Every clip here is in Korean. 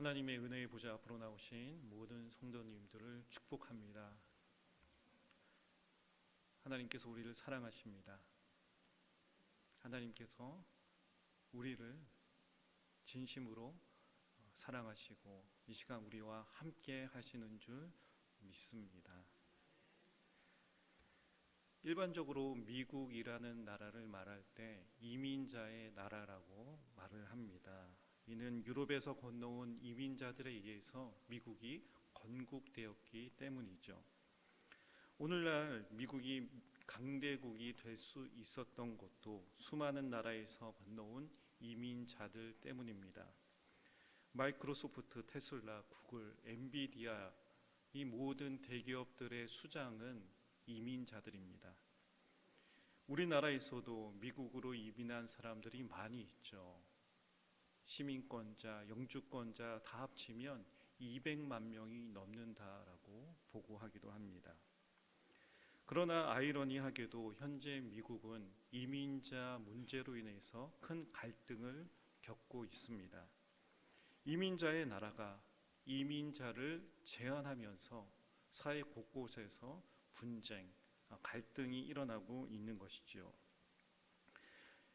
하나님의 은혜의 보좌 앞으로 나오신 모든 성도님들을 축복합니다. 하나님께서 우리를 사랑하십니다. 하나님께서 우리를 진심으로 사랑하시고 이 시간 우리와 함께 하시는 줄 믿습니다. 일반적으로 미국이라는 나라를 말할 때 이민자의 나라라고 말을 합니다. 이는 유럽에서 건너온 이민자들에 의해서 미국이 건국되었기 때문이죠. 오늘날 미국이 강대국이 될 수 있었던 것도 수많은 나라에서 건너온 이민자들 때문입니다. 마이크로소프트, 테슬라, 구글, 엔비디아 이 모든 대기업들의 수장은 이민자들입니다. 우리나라에서도 미국으로 이민한 사람들이 많이 있죠. 시민권자, 영주권자 다 합치면 200만 명이 넘는다라고 보고하기도 합니다. 그러나 아이러니하게도 현재 미국은 이민자 문제로 인해서 큰 갈등을 겪고 있습니다. 이민자의 나라가 이민자를 제한하면서 사회 곳곳에서 분쟁, 갈등이 일어나고 있는 것이지요.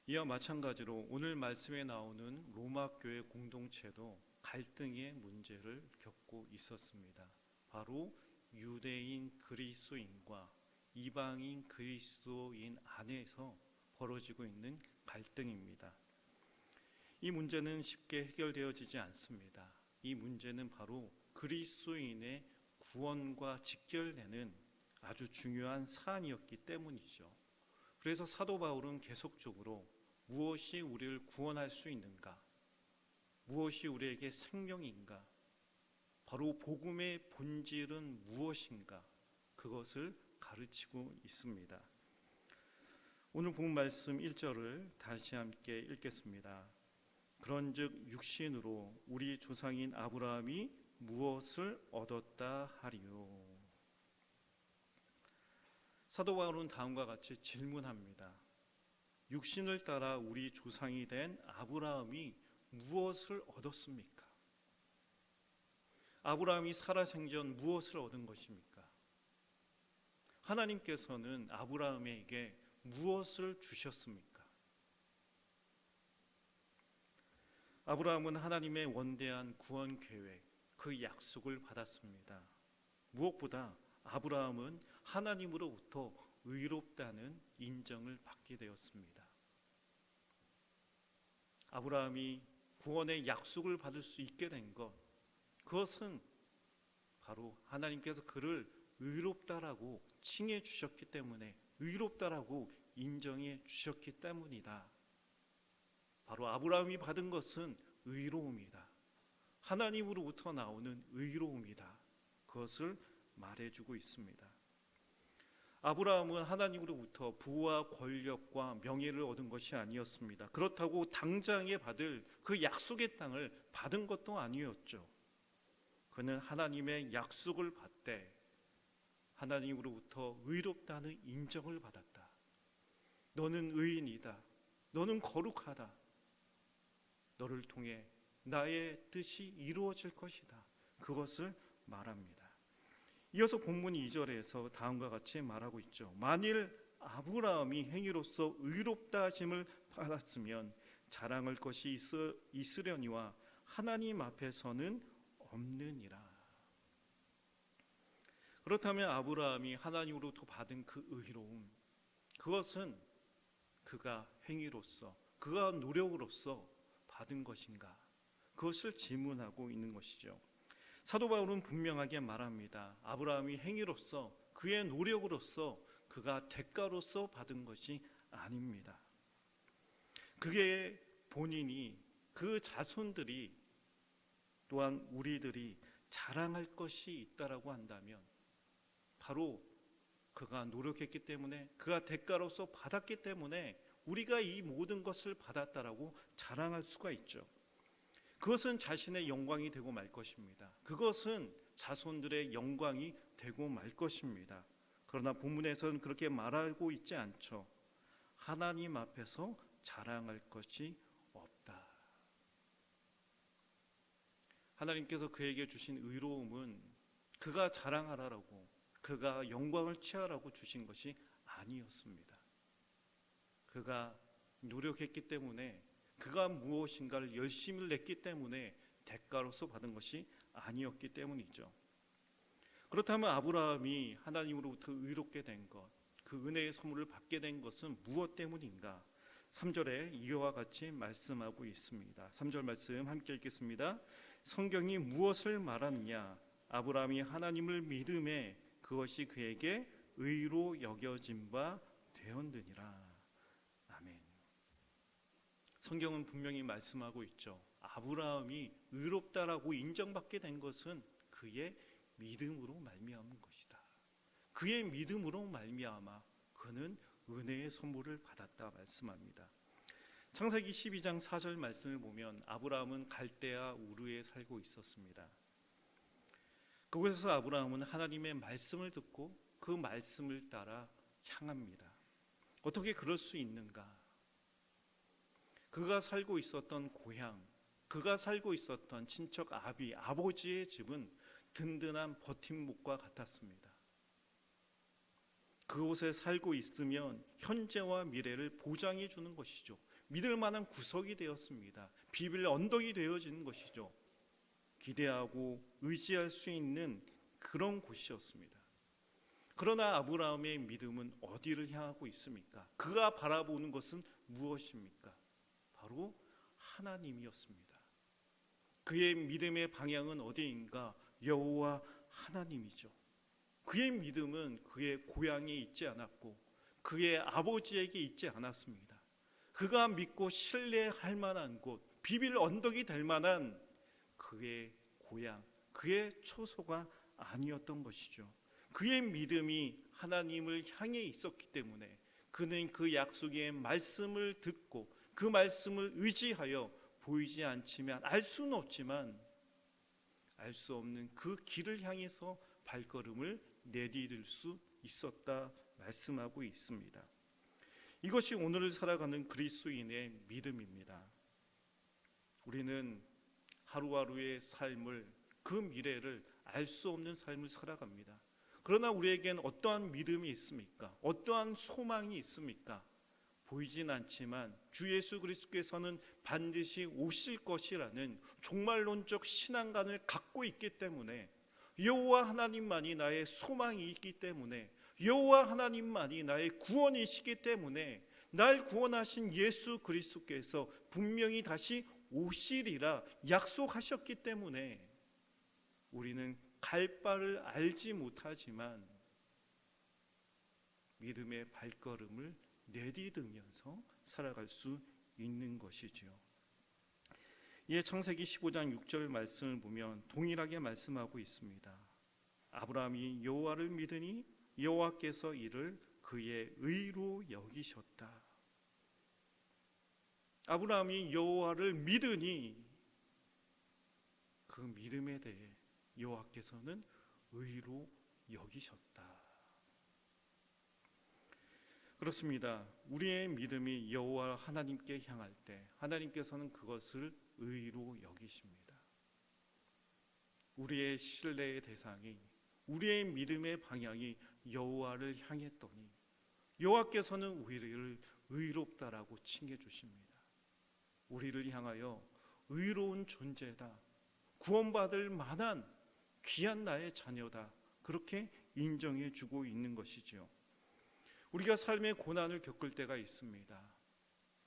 이와 마찬가지로 오늘 말씀에 나오는 로마 교회 공동체도 갈등의 문제를 겪고 있었습니다. 바로 유대인 그리스도인과 이방인 그리스도인 안에서 벌어지고 있는 갈등입니다. 이 문제는 쉽게 해결되어지지 않습니다. 이 문제는 바로 그리스도인의 구원과 직결되는 아주 중요한 사안이었기 때문이죠. 그래서 사도 바울은 계속적으로 무엇이 우리를 구원할 수 있는가? 무엇이 우리에게 생명인가? 바로 복음의 본질은 무엇인가? 그것을 가르치고 있습니다. 오늘 본 말씀 1절을 다시 함께 읽겠습니다. 그런즉 육신으로 우리 조상인 아브라함이 무엇을 얻었다 하리요? 사도 바울은 다음과 같이 질문합니다. 육신을 따라 우리 조상이 된 아브라함이 무엇을 얻었습니까? 아브라함이 살아생전 무엇을 얻은 것입니까? 하나님께서는 아브라함에게 무엇을 주셨습니까? 아브라함은 하나님의 원대한 구원 계획, 그 약속을 받았습니다. 무엇보다 아브라함은 하나님으로부터 의롭다는 인정을 받게 되었습니다. 아브라함이 구원의 약속을 받을 수 있게 된 것, 그것은 바로 하나님께서 그를 의롭다라고 칭해 주셨기 때문에, 의롭다라고 인정해 주셨기 때문이다. 바로 아브라함이 받은 것은 의로움이다. 하나님으로부터 나오는 의로움이다. 그것을 말해주고 있습니다. 아브라함은 하나님으로부터 부와 권력과 명예를 얻은 것이 아니었습니다. 그렇다고 당장에 받을 그 약속의 땅을 받은 것도 아니었죠. 그는 하나님의 약속을 받되 하나님으로부터 의롭다는 인정을 받았다. 너는 의인이다. 너는 거룩하다. 너를 통해 나의 뜻이 이루어질 것이다. 그것을 말합니다. 이어서 본문 2절에서 다음과 같이 말하고 있죠. 만일 아브라함이 행위로서 의롭다 하심을 받았으면 자랑할 것이 있으려니와 하나님 앞에서는 없느니라. 그렇다면 아브라함이 하나님으로부터 받은 그 의로움, 그것은 그가 행위로서, 그가 노력으로서 받은 것인가? 그것을 질문하고 있는 것이죠. 사도 바울은 분명하게 말합니다. 아브라함이 행위로서, 그의 노력으로서, 그가 대가로서 받은 것이 아닙니다. 그의 본인이, 그 자손들이, 또한 우리들이 자랑할 것이 있다라고 한다면 바로 그가 노력했기 때문에, 그가 대가로서 받았기 때문에 우리가 이 모든 것을 받았다라고 자랑할 수가 있죠. 그것은 자신의 영광이 되고 말 것입니다. 그것은 자손들의 영광이 되고 말 것입니다. 그러나 본문에서는 그렇게 말하고 있지 않죠. 하나님 앞에서 자랑할 것이 없다. 하나님께서 그에게 주신 의로움은 그가 자랑하라고, 그가 영광을 취하라고 주신 것이 아니었습니다. 그가 노력했기 때문에, 그가 무엇인가를 열심히 냈기 때문에 대가로서 받은 것이 아니었기 때문이죠. 그렇다면 아브라함이 하나님으로부터 의롭게 된 것, 그 은혜의 선물을 받게 된 것은 무엇 때문인가? 3절에 이와 같이 말씀하고 있습니다. 3절 말씀 함께 읽겠습니다. 성경이 무엇을 말하느냐? 아브라함이 하나님을 믿음에 그것이 그에게 의로 여겨진 바 되었느니라. 아멘. 성경은 분명히 말씀하고 있죠. 아브라함이 의롭다라고 인정받게 된 것은 그의 믿음으로 말미암은 것이다. 그의 믿음으로 말미암아 그는 은혜의 선물을 받았다 말씀합니다. 창세기 12장 4절 말씀을 보면 아브라함은 갈대아 우르에 살고 있었습니다. 그곳에서 아브라함은 하나님의 말씀을 듣고 그 말씀을 따라 향합니다. 어떻게 그럴 수 있는가? 그가 살고 있었던 고향, 그가 살고 있었던 친척 아버지의 집은 든든한 버팀목과 같았습니다. 그곳에 살고 있으면 현재와 미래를 보장해 주는 것이죠. 믿을 만한 구석이 되었습니다. 비빌 언덕이 되어지는 것이죠. 기대하고 의지할 수 있는 그런 곳이었습니다. 그러나 아브라함의 믿음은 어디를 향하고 있습니까? 그가 바라보는 것은 무엇입니까? 바로 하나님이었습니다. 그의 믿음의 방향은 어디인가? 여호와 하나님이죠. 그의 믿음은 그의 고향에 있지 않았고 그의 아버지에게 있지 않았습니다. 그가 믿고 신뢰할 만한 곳, 비빌 언덕이 될 만한 그의 고향, 그의 초소가 아니었던 것이죠. 그의 믿음이 하나님을 향해 있었기 때문에 그는 그 약속의 말씀을 듣고 그 말씀을 의지하여 보이지 않지만 알 수는 없지만 알 수 없는 그 길을 향해서 발걸음을 내디딜 수 있었다 말씀하고 있습니다. 이것이 오늘을 살아가는 그리스도인의 믿음입니다. 우리는 하루하루의 삶을, 그 미래를 알 수 없는 삶을 살아갑니다. 그러나 우리에겐 어떠한 믿음이 있습니까? 어떠한 소망이 있습니까? 보이진 않지만 주 예수 그리스도께서는 반드시 오실 것이라는 종말론적 신앙관을 갖고 있기 때문에, 여호와 하나님만이 나의 소망이 있기 때문에, 여호와 하나님만이 나의 구원이시기 때문에, 날 구원하신 예수 그리스도께서 분명히 다시 오시리라 약속하셨기 때문에 우리는 갈 바를 알지 못하지만 믿음의 발걸음을 내디디면서 살아갈 수 있는 것이지요. 이에 창세기 15장 6절 말씀을 보면 동일하게 말씀하고 있습니다. 아브라함이 여호와를 믿으니 여호와께서 이를 그의 의로 여기셨다. 아브라함이 여호와를 믿으니 그 믿음에 대해 여호와께서는 의로 여기셨다. 그렇습니다. 우리의 믿음이 여호와 하나님께 향할 때 하나님께서는 그것을 의로 여기십니다. 우리의 신뢰의 대상이, 우리의 믿음의 방향이 여호와를 향했더니 여호와께서는 우리를 의롭다라고 칭해 주십니다. 우리를 향하여 의로운 존재다, 구원받을 만한 귀한 나의 자녀다, 그렇게 인정해 주고 있는 것이지요. 우리가 삶의 고난을 겪을 때가 있습니다.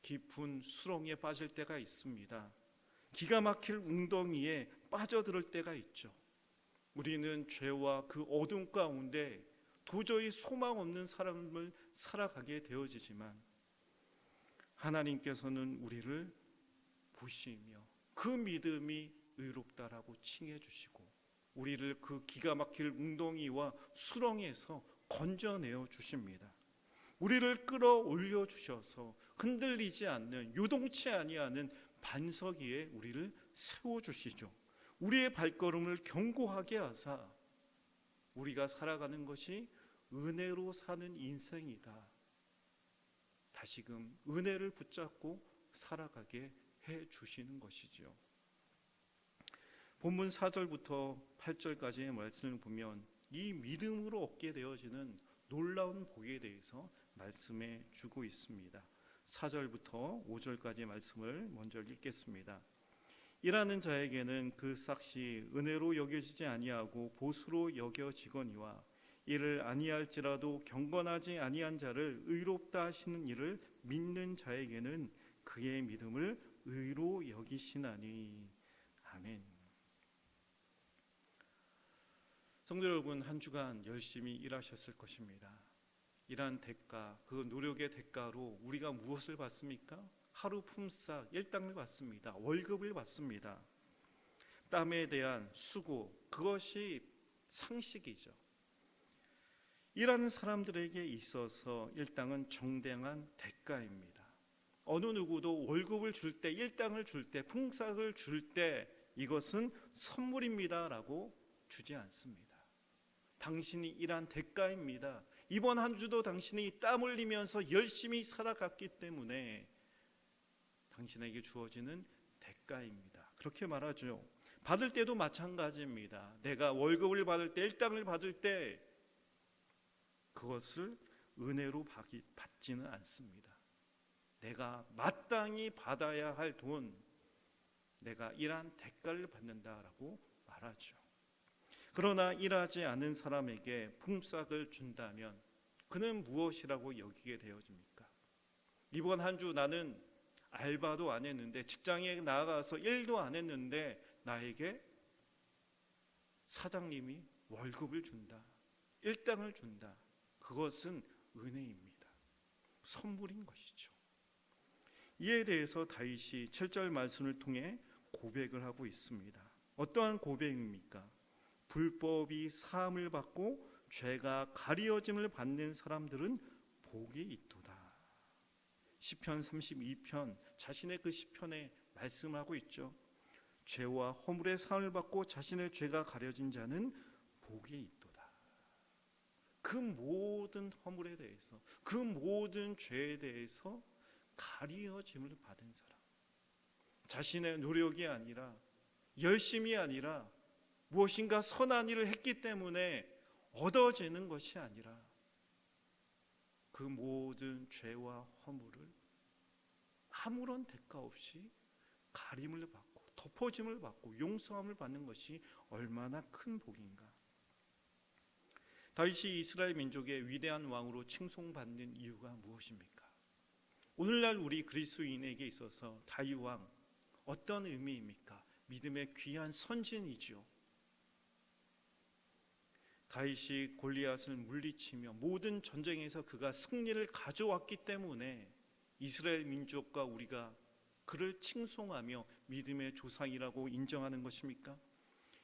깊은 수렁에 빠질 때가 있습니다. 기가 막힐 웅덩이에 빠져들 때가 있죠. 우리는 죄와 그 어둠 가운데 도저히 소망 없는 삶을 살아가게 되어지지만 하나님께서는 우리를 보시며 그 믿음이 의롭다라고 칭해 주시고 우리를 그 기가 막힐 웅덩이와 수렁에서 건져내어 주십니다. 우리를 끌어올려 주셔서 흔들리지 않는, 요동치 아니하는 반석 위에 우리를 세워주시죠. 우리의 발걸음을 견고하게 하사 우리가 살아가는 것이 은혜로 사는 인생이다, 다시금 은혜를 붙잡고 살아가게 해주시는 것이죠. 본문 4절부터 8절까지의 말씀을 보면 이 믿음으로 얻게 되어지는 놀라운 복에 대해서 말씀해 주고 있습니다. 4절부터 5절까지의 말씀을 먼저 읽겠습니다. 일하는 자에게는 그 삭시 은혜로 여겨지지 아니하고 보수로 여겨지거니와 이를 아니할지라도 경건하지 아니한 자를 의롭다 하시는 이를 믿는 자에게는 그의 믿음을 의로 여기시나니. 아멘. 성도 여러분, 한 주간 열심히 일하셨을 것입니다. 일한 대가, 그 노력의 대가로 우리가 무엇을 받습니까? 하루 품삯 일당을 받습니다. 월급을 받습니다. 땀에 대한 수고, 그것이 상식이죠. 일하는 사람들에게 있어서 일당은 정당한 대가입니다. 어느 누구도 월급을 줄 때, 일당을 줄 때, 품삯을 줄 때 이것은 선물입니다라고 주지 않습니다. 당신이 일한 대가입니다. 이번 한 주도 당신이 땀 흘리면서 열심히 살아갔기 때문에 당신에게 주어지는 대가입니다. 그렇게 말하죠. 받을 때도 마찬가지입니다. 내가 월급을 받을 때, 일당을 받을 때 그것을 은혜로 받지는 않습니다. 내가 마땅히 받아야 할 돈, 내가 일한 대가를 받는다라고 말하죠. 그러나 일하지 않은 사람에게 품삯을 준다면 그는 무엇이라고 여기게 되어집니까? 이번 한 주 나는 알바도 안 했는데, 직장에 나가서 일도 안 했는데 나에게 사장님이 월급을 준다, 일당을 준다. 그것은 은혜입니다. 선물인 것이죠. 이에 대해서 다윗이 7절 말씀을 통해 고백을 하고 있습니다. 어떠한 고백입니까? 불법이 사함을 받고 죄가 가리어짐을 받는 사람들은 복이 있도다. 시편 32편, 자신의 그 시편에 말씀하고 있죠. 죄와 허물의 사함을 받고 자신의 죄가 가려진 자는 복이 있도다. 그 모든 허물에 대해서, 그 모든 죄에 대해서 가리어짐을 받은 사람, 자신의 노력이 아니라, 열심이 아니라, 무엇인가 선한 일을 했기 때문에 얻어지는 것이 아니라 그 모든 죄와 허물을 아무런 대가 없이 가림을 받고 덮어짐을 받고 용서함을 받는 것이 얼마나 큰 복인가. 다윗이 이스라엘 민족의 위대한 왕으로 칭송받는 이유가 무엇입니까? 오늘날 우리 그리스도인에게 있어서 다윗 왕 어떤 의미입니까? 믿음의 귀한 선진이죠. 다윗이 골리앗을 물리치며 모든 전쟁에서 그가 승리를 가져왔기 때문에 이스라엘 민족과 우리가 그를 칭송하며 믿음의 조상이라고 인정하는 것입니까?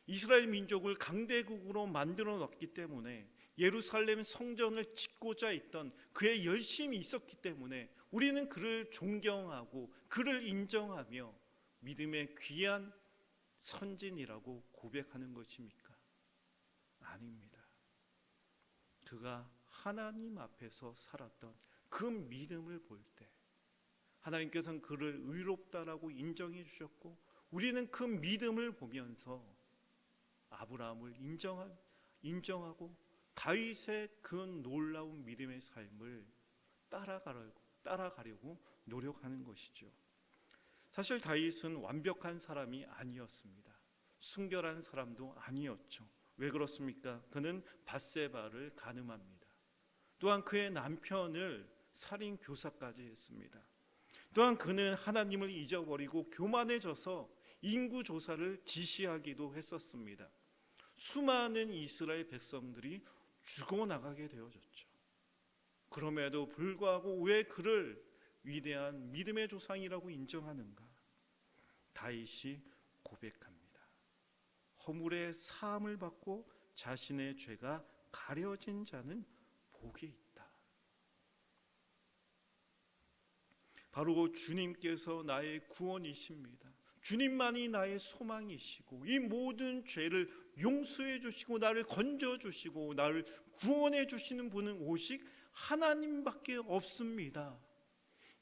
이스라엘 민족을 강대국으로 만들어 놨기 때문에, 예루살렘 성전을 짓고자 했던 그의 열심이 있었기 때문에 우리는 그를 존경하고 그를 인정하며 믿음의 귀한 선진이라고 고백하는 것입니까? 아닙니다. 그가 하나님 앞에서 살았던 그 믿음을 볼 때 하나님께서는 그를 의롭다라고 인정해 주셨고, 우리는 그 믿음을 보면서 아브라함을 인정하고 다윗의 그 놀라운 믿음의 삶을 따라가려고 노력하는 것이죠. 사실 다윗은 완벽한 사람이 아니었습니다. 순결한 사람도 아니었죠. 왜 그렇습니까? 그는 밧세바를 간음합니다. 또한 그의 남편을 살인 교사까지 했습니다. 또한 그는 하나님을 잊어버리고 교만해져서 인구 조사를 지시하기도 했었습니다. 수많은 이스라엘 백성들이 죽어나가게 되어졌죠. 그럼에도 불구하고 왜 그를 위대한 믿음의 조상이라고 인정하는가? 다윗이 고백합니다. 허물의 사함을 받고 자신의 죄가 가려진 자는 복이 있다. 바로 주님께서 나의 구원이십니다. 주님만이 나의 소망이시고 이 모든 죄를 용서해 주시고 나를 건져 주시고 나를 구원해 주시는 분은 오직 하나님밖에 없습니다.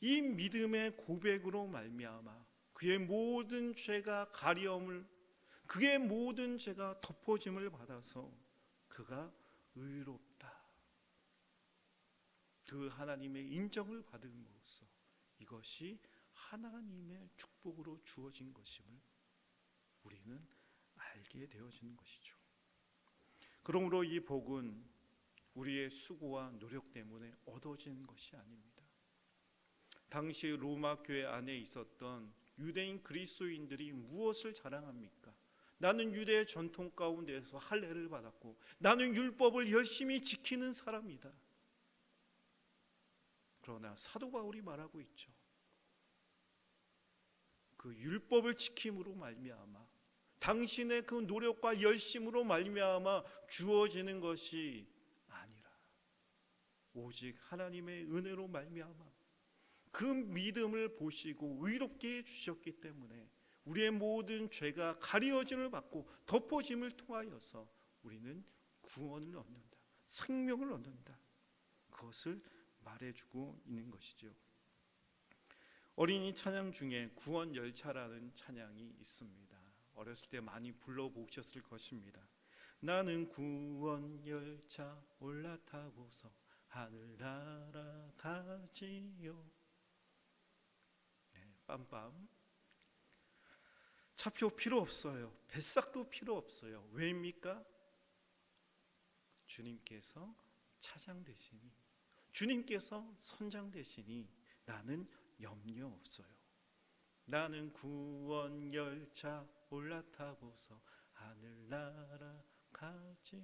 이 믿음의 고백으로 말미암아 그의 모든 죄가 가려움을, 그 그의 모든 죄가 덮어짐을 받아서 그가 의롭다. 그 하나님의 인정을 받음으로써 이것이 하나님의 축복으로 주어진 것임을 우리는 알게 되어지는 것이죠. 그러므로 이 복은 우리의 수고와 노력 때문에 얻어지는 것이 아닙니다. 당시 로마 교회 안에 있었던 유대인 그리스도인들이 무엇을 자랑합니까? 나는 유대의 전통 가운데서 할례를 받았고 나는 율법을 열심히 지키는 사람이다. 그러나 사도 바울이 말하고 있죠. 그 율법을 지킴으로 말미암아 당신의 그 노력과 열심으로 말미암아 주어지는 것이 아니라 오직 하나님의 은혜로 말미암아 그 믿음을 보시고 의롭게 해주셨기 때문에 우리의 모든 죄가 가리워짐을 받고 덮어짐을 통하여서 우리는 구원을 얻는다. 생명을 얻는다. 그것을 말해주고 있는 것이죠. 어린이 찬양 중에 구원 열차라는 찬양이 있습니다. 어렸을 때 많이 불러보셨을 것입니다. 나는 구원 열차 올라타고서 하늘 날아가지요. 빰빰. 차표 필요 없어요. 뱃삭도 필요 없어요. 왜입니까? 주님께서 차장 되시니, 주님께서 선장 되시니 나는 염려 없어요. 나는 구원 열차 올라타고서 하늘 날아가지요.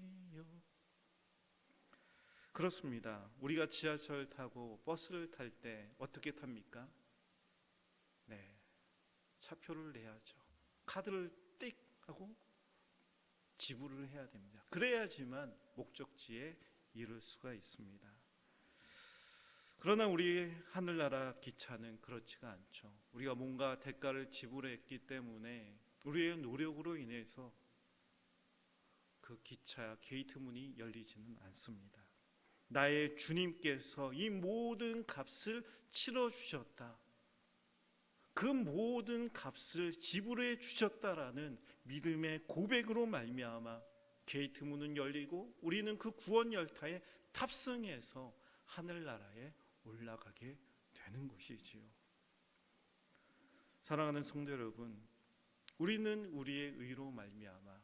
그렇습니다. 우리가 지하철 타고 버스를 탈 때 어떻게 탑니까? 네, 차표를 내야죠. 카드를 띡 하고 지불을 해야 됩니다. 그래야지만 목적지에 이를 수가 있습니다. 그러나 우리 하늘나라 기차는 그렇지가 않죠. 우리가 뭔가 대가를 지불했기 때문에 우리의 노력으로 인해서 그 기차 게이트 문이 열리지는 않습니다. 나의 주님께서 이 모든 값을 치러주셨다. 그 모든 값을 지불해 주셨다라는 믿음의 고백으로 말미암아 게이트 문은 열리고 우리는 그 구원 열차에 탑승해서 하늘나라에 올라가게 되는 것이지요. 사랑하는 성도 여러분, 우리는 우리의 의로 말미암아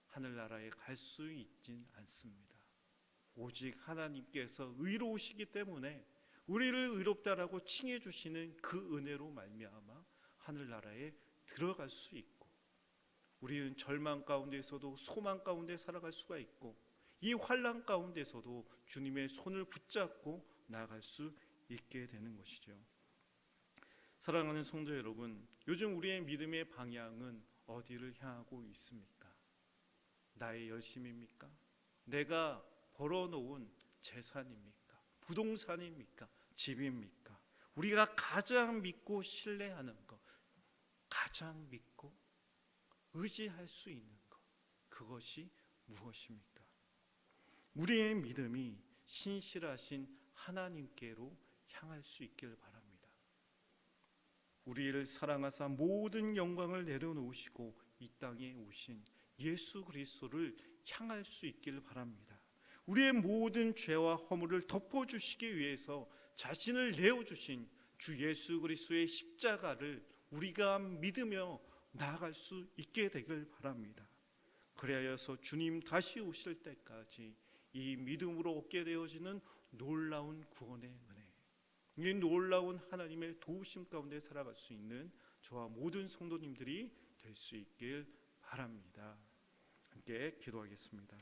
하늘나라에 갈 수 있진 않습니다. 오직 하나님께서 의로우시기 때문에 우리를 의롭다라고 칭해 주시는 그 은혜로 말미암아 하늘나라에 들어갈 수 있고 우리는 절망 가운데서도 소망 가운데 살아갈 수가 있고 이 환난 가운데서도 주님의 손을 붙잡고 나아갈 수 있게 되는 것이죠. 사랑하는 성도 여러분, 요즘 우리의 믿음의 방향은 어디를 향하고 있습니까? 나의 열심입니까? 내가 벌어놓은 재산입니까? 부동산입니까? 집입니까? 우리가 가장 믿고 신뢰하는 것, 가장 믿고 의지할 수 있는 것, 그것이 무엇입니까? 우리의 믿음이 신실하신 하나님께로 향할 수 있길 바랍니다. 우리를 사랑하사 모든 영광을 내려놓으시고 이 땅에 오신 예수 그리스도를 향할 수 있길 바랍니다. 우리의 모든 죄와 허물을 덮어주시기 위해서 자신을 내어주신 주 예수 그리스도의 십자가를 우리가 믿으며 나아갈 수 있게 되길 바랍니다. 그래야서 주님 다시 오실 때까지 이 믿음으로 얻게 되어지는 놀라운 구원의 은혜, 이 놀라운 하나님의 도우심 가운데 살아갈 수 있는 저와 모든 성도님들이 될 수 있길 바랍니다. 함께 기도하겠습니다.